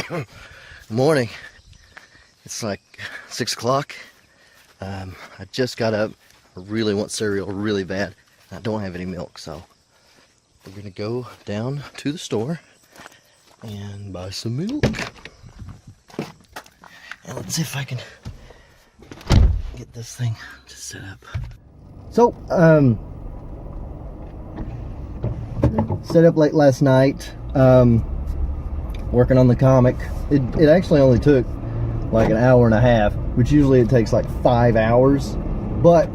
Good morning. It's like 6 o'clock. I just got up. I really want cereal really bad. I don't have any milk, so we're gonna go down to the store and buy some milk. And let's see if I can get this thing just set up. So, set up late last night, working on the comic. It actually only took like an hour and a half, which usually it takes like 5 hours, but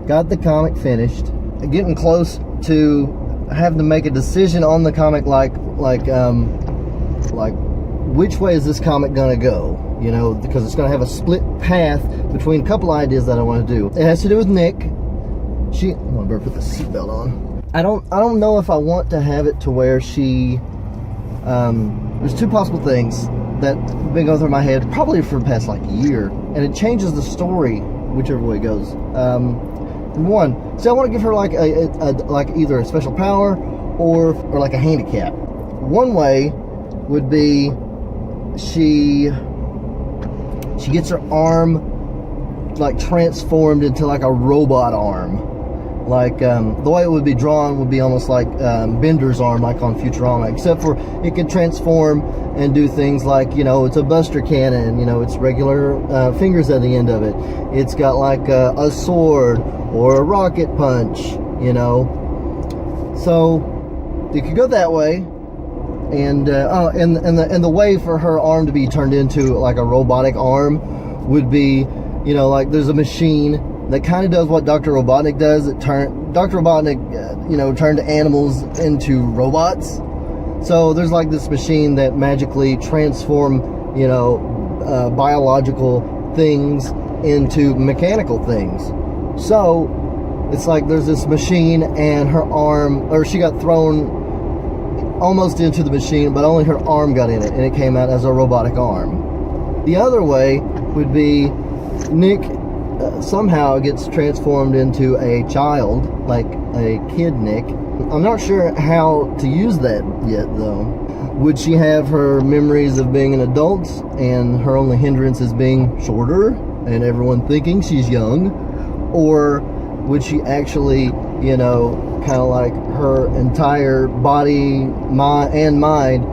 got the comic finished. Getting close to having to make a decision on the comic, like which way is this comic gonna go, you know, because it's gonna have a split path between a couple ideas that I want to do. It has to do with Nick. I'm gonna better put the seatbelt on. I don't know if I want to have it to where she there's two possible things that have been going through my head probably for the past like year, and it changes the story whichever way it goes. Number one, so I want to give her like like either a special power or like a handicap. One way would be she gets her arm like transformed into like a robot arm. Like the way it would be drawn would be almost like Bender's arm, like on Futurama, except for it could transform and do things like, you know, it's a buster cannon, you know, it's regular fingers at the end of it. It's got like a sword or a rocket punch, you know. So it could go that way. And the way for her arm to be turned into like a robotic arm would be, you know, like there's a machine that kind of does what Dr. Robotnik does. Dr. Robotnik, you know, turned animals into robots. So there's like this machine that magically transform, you know, biological things into mechanical things. So it's like there's this machine and her arm, or she got thrown almost into the machine, but only her arm got in it, and it came out as a robotic arm. The other way would be Nick somehow gets transformed into a child, like a kid Nick. I'm not sure how to use that yet, though. Would she have her memories of being an adult, and her only hindrance is being shorter, and everyone thinking she's young? Or would she actually, you know, kind of like her entire body and mind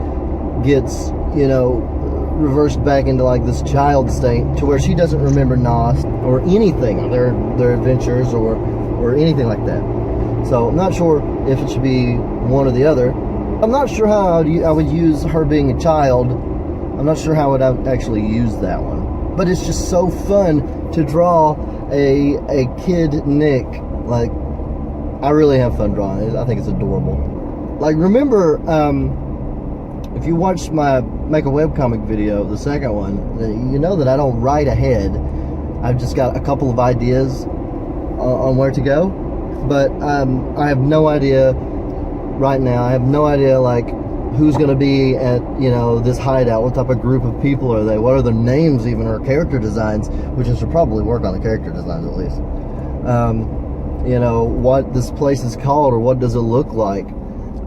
gets, you know, reversed back into like this child state to where she doesn't remember Nos or anything, their adventures or anything like that. So I'm not sure if it should be one or the other. I'm not sure how I would use her being a child. I'm not sure how I would actually use that one. But it's just so fun to draw a kid Nick. Like, I really have fun drawing it. I think it's adorable. Like, remember, if you watched my make a webcomic video, the second one, you know that I don't write ahead. I've just got a couple of ideas on where to go, but I have no idea right now. I have no idea like who's going to be at, you know, this hideout. What type of group of people are they? What are their names even, or character designs? Which I should probably work on the character designs at least. You know, what this place is called, or what does it look like.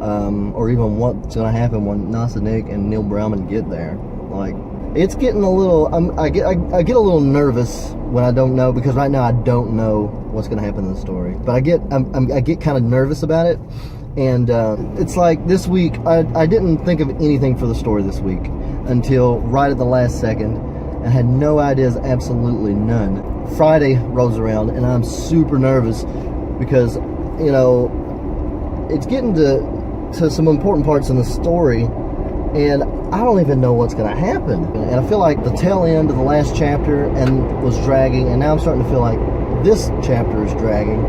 Or even what's going to happen when Nasa Nick and Neil Browman get there. Like, it's getting a little, I get a little nervous when I don't know, because right now I don't know what's going to happen in the story. But I get kind of nervous about it, and it's like this week I didn't think of anything for the story this week until right at the last second. I had no ideas, absolutely none. Friday rolls around and I'm super nervous because, you know, it's getting to some important parts in the story, and I don't even know what's going to happen. And I feel like the tail end of the last chapter was dragging, and now I'm starting to feel like this chapter is dragging.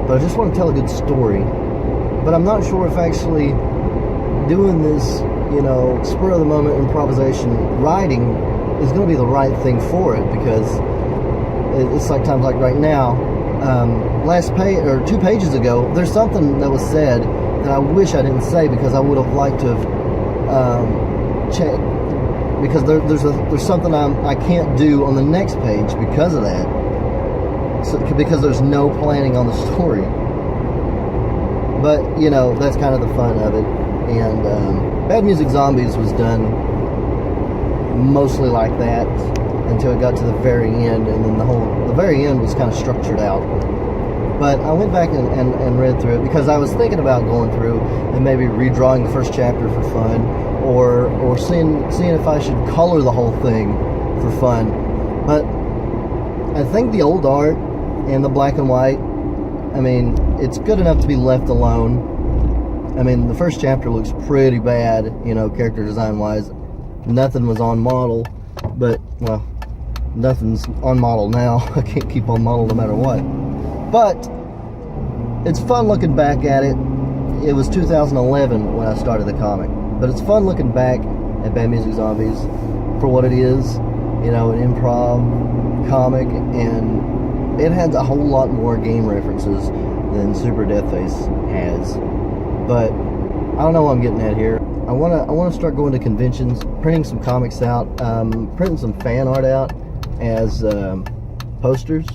But I just want to tell a good story. But I'm not sure if actually doing this, you know, spur of the moment improvisation writing is going to be the right thing for it, because it's like times like right now. Last page or 2 pages ago, there's something that was said that I wish I didn't say, because I would have liked to have checked, because there's something I can't do on the next page because of that. So, because there's no planning on the story. But you know, that's kind of the fun of it. And Bad Music Zombies was done mostly like that until it got to the very end, and then the very end was kind of structured out. But I went back and read through it because I was thinking about going through and maybe redrawing the first chapter for fun, or seeing if I should color the whole thing for fun. But I think the old art and the black and white, I mean, it's good enough to be left alone. I mean, the first chapter looks pretty bad, you know, character design wise. Nothing was on model, but, well, nothing's on model now. I can't keep on model no matter what. But it's fun looking back at it. It was 2011 when I started the comic, but it's fun looking back at Bad Music Zombies for what it is, you know, an improv comic, and it has a whole lot more game references than Super Deathface has. But I don't know what I'm getting at here. I wanna start going to conventions, printing some comics out, printing some fan art out as posters.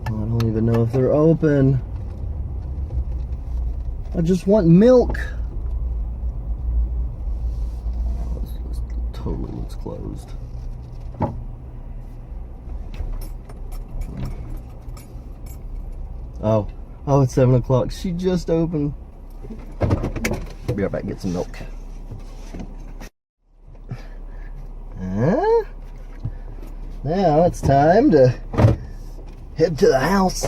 I don't even know if they're open. I just want milk. Oh, this totally looks closed. Oh, it's 7 o'clock. She just opened. Be right back and get some milk. Now it's time to head to the house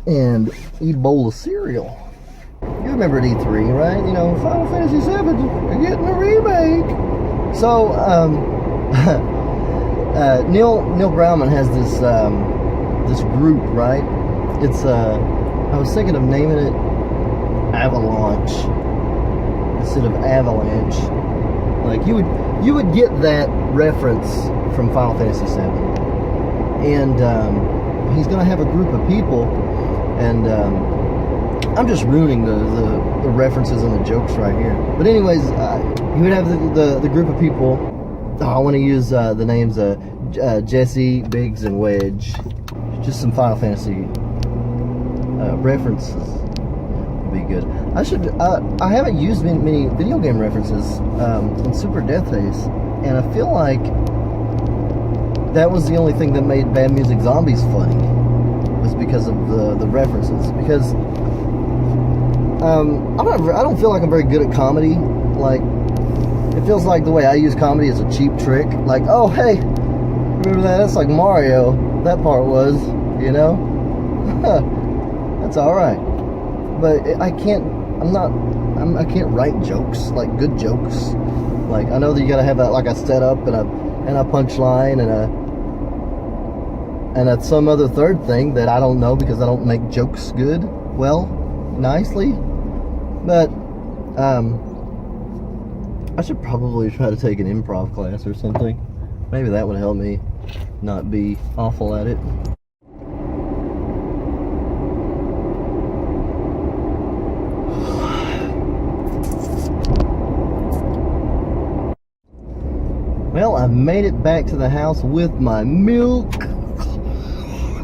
and eat a bowl of cereal. You remember E3, right? You know, Final Fantasy VII, you're getting a remake. So, Neil Browman has this this group, right? It's I was thinking of naming it Avalanche instead of Avalanche. Like you would get that reference from Final Fantasy VII. And he's gonna have a group of people, and I'm just ruining the references and the jokes right here. But anyways, he would have the group of people. Oh, I want to use the names Jesse, Biggs, and Wedge. Just some Final Fantasy references would be good. I haven't used many video game references in Super Deathface, and I feel like that was the only thing that made Bad Music Zombies funny, was because of the references. Because I don't feel like I'm very good at comedy. Like, it feels like the way I use comedy is a cheap trick. Like, oh hey, remember that? That's like Mario. That part was, you know. That's all right. But I can't write jokes, like good jokes. Like, I know that you gotta have a setup and a punchline and some other third thing that I don't know because I don't make jokes nicely. But I should probably try to take an improv class or something. Maybe that would help me not be awful at it. Well, I've made it back to the house with my milk.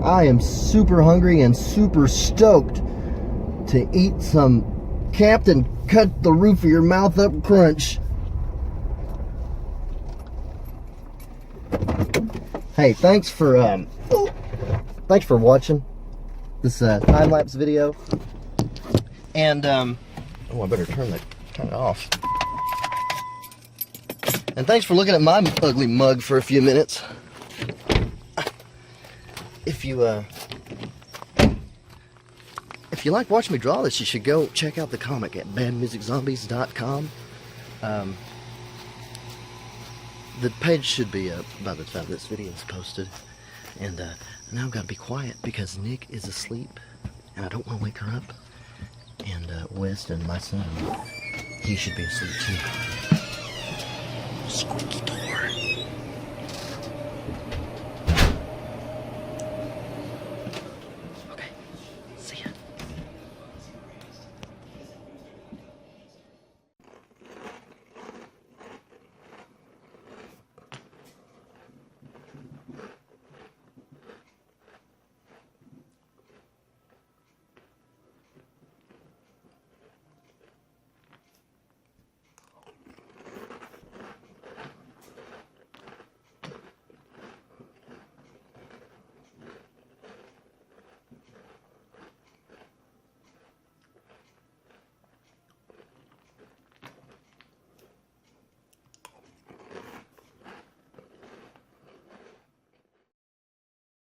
I am super hungry and super stoked to eat some Captain Cut the Roof of Your Mouth Up Crunch. Hey, thanks for watching this time-lapse video. And I better turn it off. And thanks for looking at my ugly mug for a few minutes. If you like watching me draw this, you should go check out the comic at badmusiczombies.com. The page should be up by the time this video is posted. And now I've got to be quiet because Nick is asleep and I don't want to wake her up. And West and my son, he should be asleep too. Squeaky door.